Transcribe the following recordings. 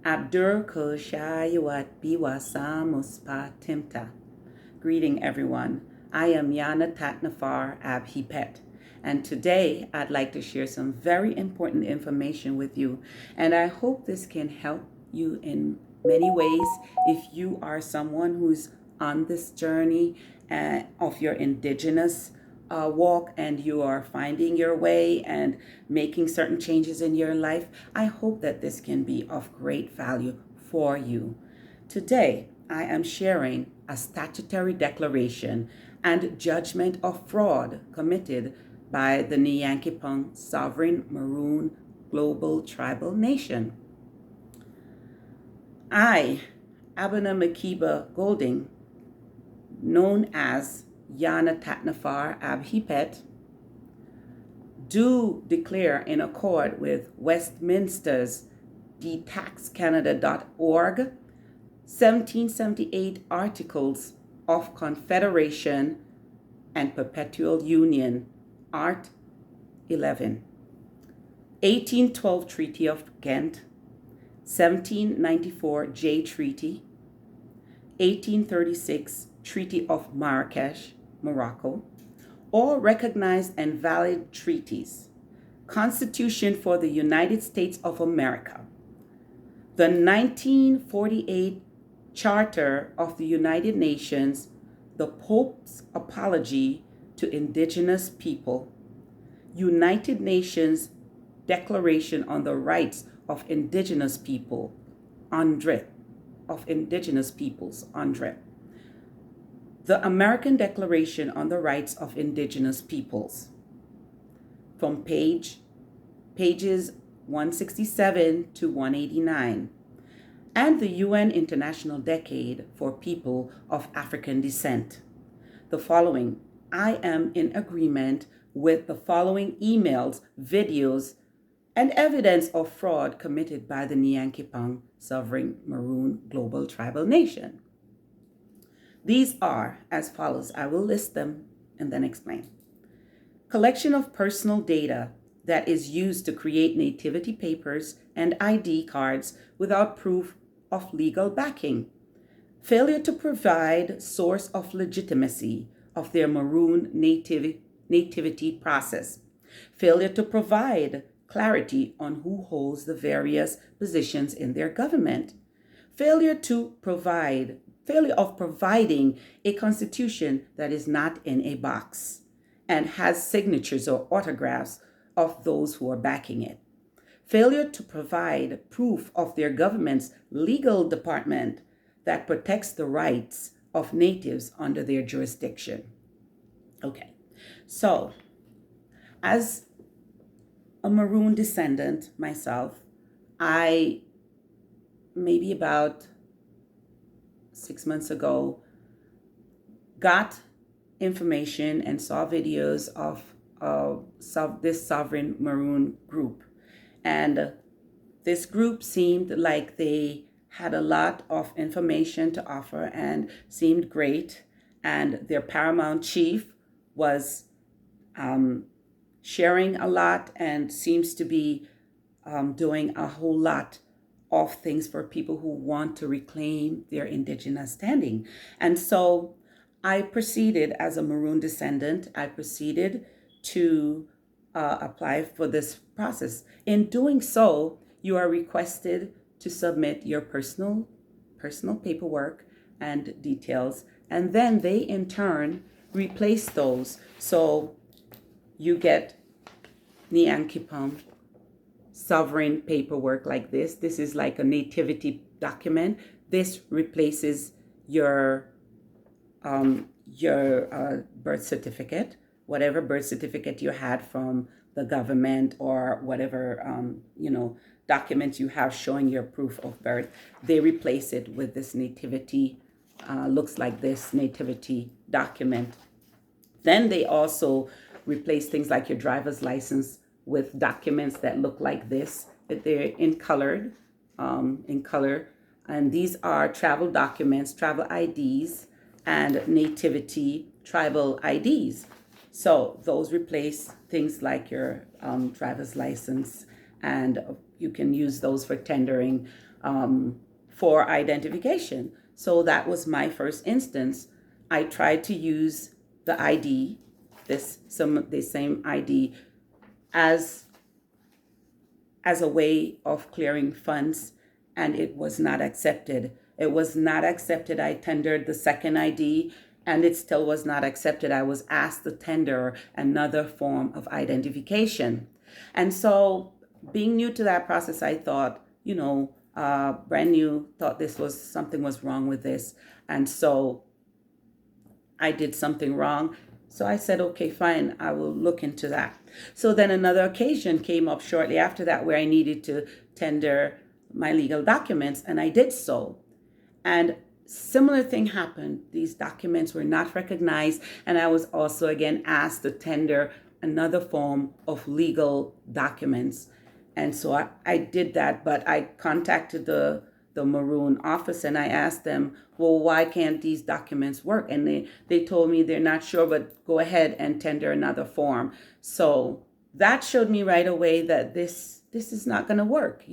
Abdur Koshayawat Biwa Samuspa Timta. Greeting everyone. I am Yana Tatnafar Abhipet, and today I'd like to share some very important information with you, and I hope this can help you in many ways if you are someone who's on this journey of your indigenous walk and you are finding your way and making certain changes in your life. I hope that this can be of great value for you. Today, I am sharing a statutory declaration and judgment of fraud committed by the Nyan-Ko-Pong sovereign Maroon global tribal nation. I, Abena Golding, known as Yana Tatnafar Abhipet, do declare in accord with Westminster's detaxcanada.org 1778 Articles of Confederation and Perpetual Union, Art 11, 1812 Treaty of Ghent, 1794 Jay Treaty, 1836 Treaty of Marrakesh, Morocco, all recognized and valid treaties, Constitution for the United States of America, the 1948 Charter of the United Nations, the Pope's Apology to Indigenous People, United Nations Declaration on the Rights of Indigenous People, UNDRIP, the American Declaration on the Rights of Indigenous Peoples, from pages 167 to 189, and the UN International Decade for People of African Descent. The following, I am in agreement with the following emails, videos, and evidence of fraud committed by the Nyan-Ko-Pong sovereign Maroon global tribal nation. These are as follows. I will list them and then explain. Collection of personal data that is used to create nativity papers and ID cards without proof of legal backing. Failure to provide source of legitimacy of their Maroon nativity process. Failure to provide clarity on who holds the various positions in their government. Failure of providing a constitution that is not in a box and has signatures or autographs of those who are backing it. Failure to provide proof of their government's legal department that protects the rights of natives under their jurisdiction. Okay, so as a Maroon descendant myself, I maybe about 6 months ago got information and saw videos of this sovereign Maroon group. And this group seemed like they had a lot of information to offer and seemed great. And their paramount chief was sharing a lot and seems to be doing a whole lot of things for people who want to reclaim their indigenous standing. And so I proceeded, as a Maroon descendant, to apply for this process. In doing so, you are requested to submit your personal paperwork and details, and then they in turn replace those. So you get Nyan-Ko-Pong sovereign paperwork like this. This is like a nativity document. This replaces your birth certificate, whatever birth certificate you had from the government or whatever documents you have showing your proof of birth. They replace it with this nativity, looks like this nativity document. Then they also replace things like your driver's license with documents that look like this. They're in color, and these are travel documents, travel IDs, and nativity tribal IDs. So those replace things like your driver's license, and you can use those for tendering for identification. So that was my first instance. I tried to use the ID, the same ID, as a way of clearing funds, and it was not accepted. It was not accepted. I tendered the second ID, and it still was not accepted. I was asked to tender another form of identification. And so, being new to that process, I thought, brand new, thought something was wrong with this. And so I did something wrong. So I said, okay, fine, I will look into that. So then another occasion came up shortly after that where I needed to tender my legal documents, and I did so. And similar thing happened. These documents were not recognized, and I was also again asked to tender another form of legal documents. And so I did that, but I contacted the Maroon office and I asked them, well, why can't these documents work? And they told me they're not sure, but go ahead and tender another form. So that showed me right away that this is not going to work.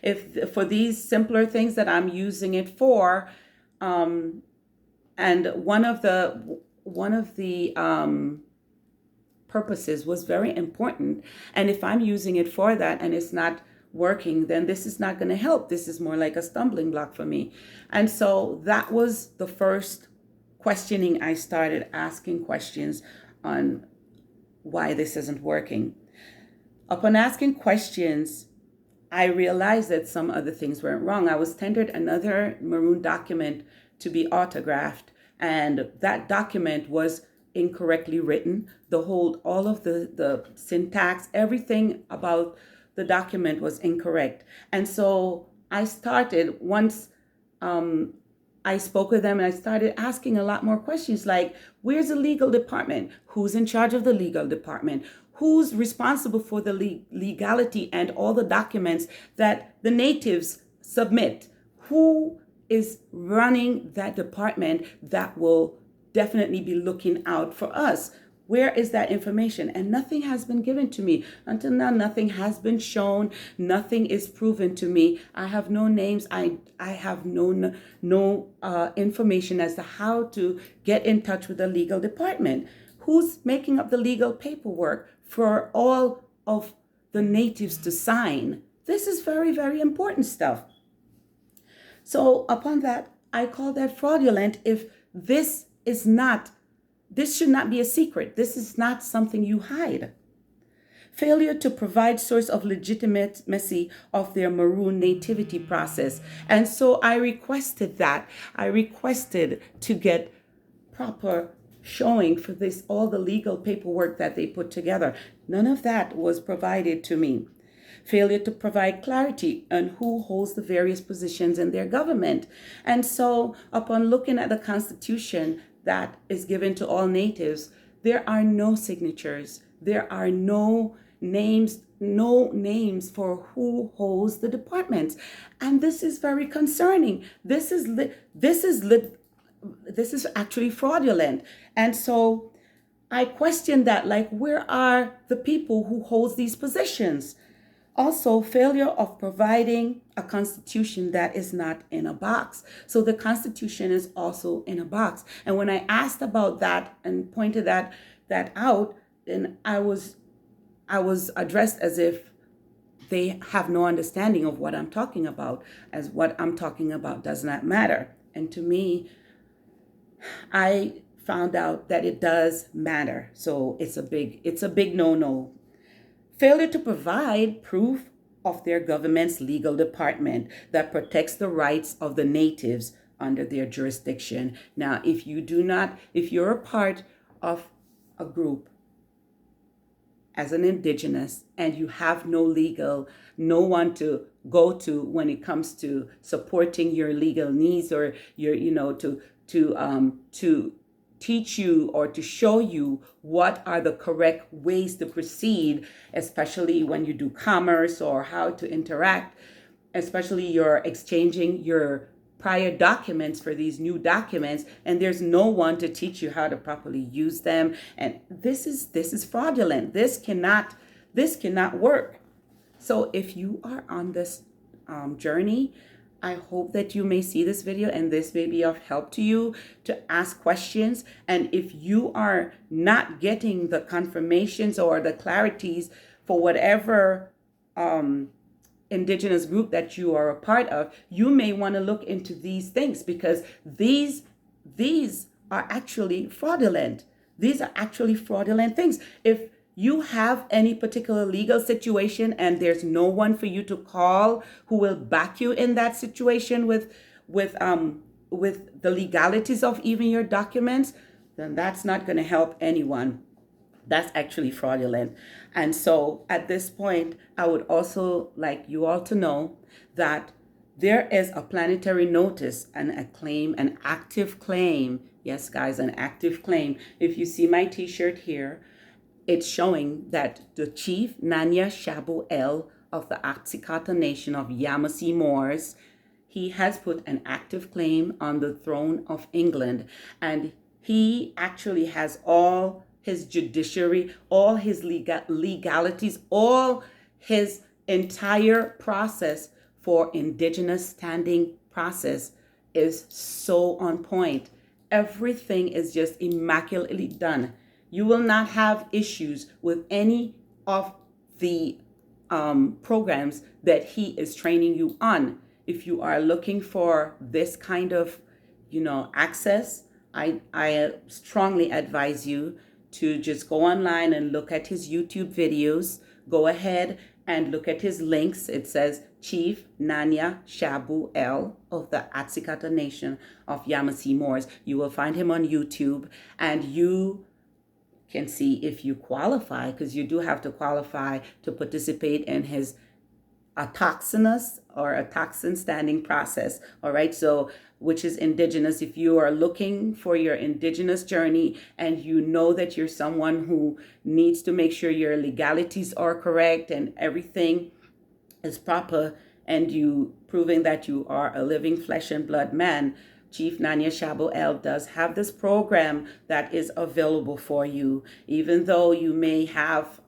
If for these simpler things that I'm using it for, and one of the purposes was very important. And if I'm using it for that and it's not working, then this is not going to help. This is more like a stumbling block for me. And so that was the first questioning. I started asking questions on why this isn't working. Upon asking questions, I realized that some other things weren't wrong. I was tendered another Maroon document to be autographed, and that document was incorrectly written. All of the syntax, everything about the document was incorrect. And so I started, once I spoke with them, and I started asking a lot more questions like, where's the legal department? Who's in charge of the legal department? Who's responsible for the legality and all the documents that the natives submit? Who is running that department that will definitely be looking out for us? Where is that information? And nothing has been given to me. Until now, nothing has been shown. Nothing is proven to me. I have no names. I have no information as to how to get in touch with the legal department. Who's making up the legal paperwork for all of the natives to sign? This is very, very important stuff. So upon that, I call that fraudulent if this should not be a secret. This is not something you hide. Failure to provide source of legitimacy of their Maroon nativity process. And so I requested that. I requested to get proper showing for this, all the legal paperwork that they put together. None of that was provided to me. Failure to provide clarity on who holds the various positions in their government. And so upon looking at the Constitution that is given to all natives, there are no signatures. There are no names for who holds the departments. And this is very concerning. This is actually fraudulent. And so I question that, like, where are the people who hold these positions? Also, failure of providing a constitution that is not in a box. So the Constitution is also in a box. And when I asked about that and pointed that out, then I was addressed as if they have no understanding of what I'm talking about, as what I'm talking about does not matter. And to me, I found out that it does matter. So it's a big no-no. Failure to provide proof of their government's legal department that protects the rights of the natives under their jurisdiction. Now, if you're a part of a group as an indigenous and you have no one to go to when it comes to supporting your legal needs, or to teach you or to show you what are the correct ways to proceed, especially when you do commerce or how to interact, especially you're exchanging your prior documents for these new documents, and there's no one to teach you how to properly use them. And this is fraudulent. This cannot work. So if you are on this journey, I hope that you may see this video and this may be of help to you to ask questions. And if you are not getting the confirmations or the clarities for whatever indigenous group that you are a part of, you may want to look into these things, because these are actually fraudulent. These are actually fraudulent things. If you have any particular legal situation and there's no one for you to call who will back you in that situation with the legalities of even your documents, then that's not going to help anyone. That's actually fraudulent. And so at this point, I would also like you all to know that there is a planetary notice and a claim, an active claim. Yes, guys, an active claim. If you see my t-shirt here, it's showing that the chief Nanya Shabu El of the Atsikata Nation of Yamasee Moors, he has put an active claim on the throne of England, and he actually has all his judiciary, all his legalities, all his entire process for indigenous standing process is so on point. Everything is just immaculately done. You will not have issues with any of the programs that he is training you on. If you are looking for this kind of, access, I strongly advise you to just go online and look at his YouTube videos. Go ahead and look at his links. It says Chief Nanya Shabu El of the Atsikata Nation of Yamasee Moors. You will find him on YouTube, and you can see if you qualify, because you do have to qualify to participate in his autochthonous or autochthon standing process. All right, so which is indigenous. If you are looking for your indigenous journey and you know that you're someone who needs to make sure your legalities are correct and everything is proper, and you proving that you are a living flesh and blood man, Chief Nanya Shabu El does have this program that is available for you. Even though you may have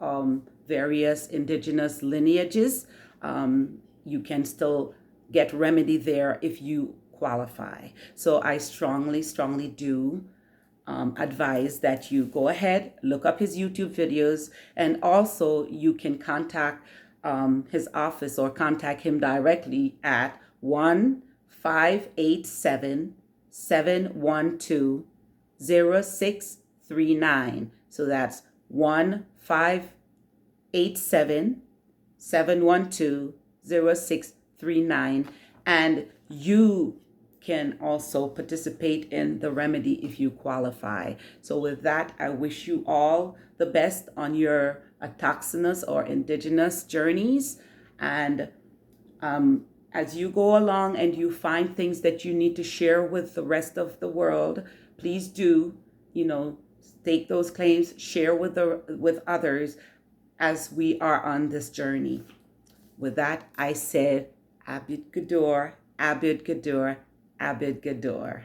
various indigenous lineages, you can still get remedy there if you qualify. So I strongly do advise that you go ahead, look up his YouTube videos, and also you can contact his office or contact him directly at 1-587-712-0639. So that's 1-587-712-0639. And you can also participate in the remedy if you qualify. So with that, I wish you all the best on your autochthonous or indigenous journeys. And as you go along and you find things that you need to share with the rest of the world, please do, take those claims, share with others as we are on this journey. With that, I said, Abid Gador, Abid Gador, Abid Gador.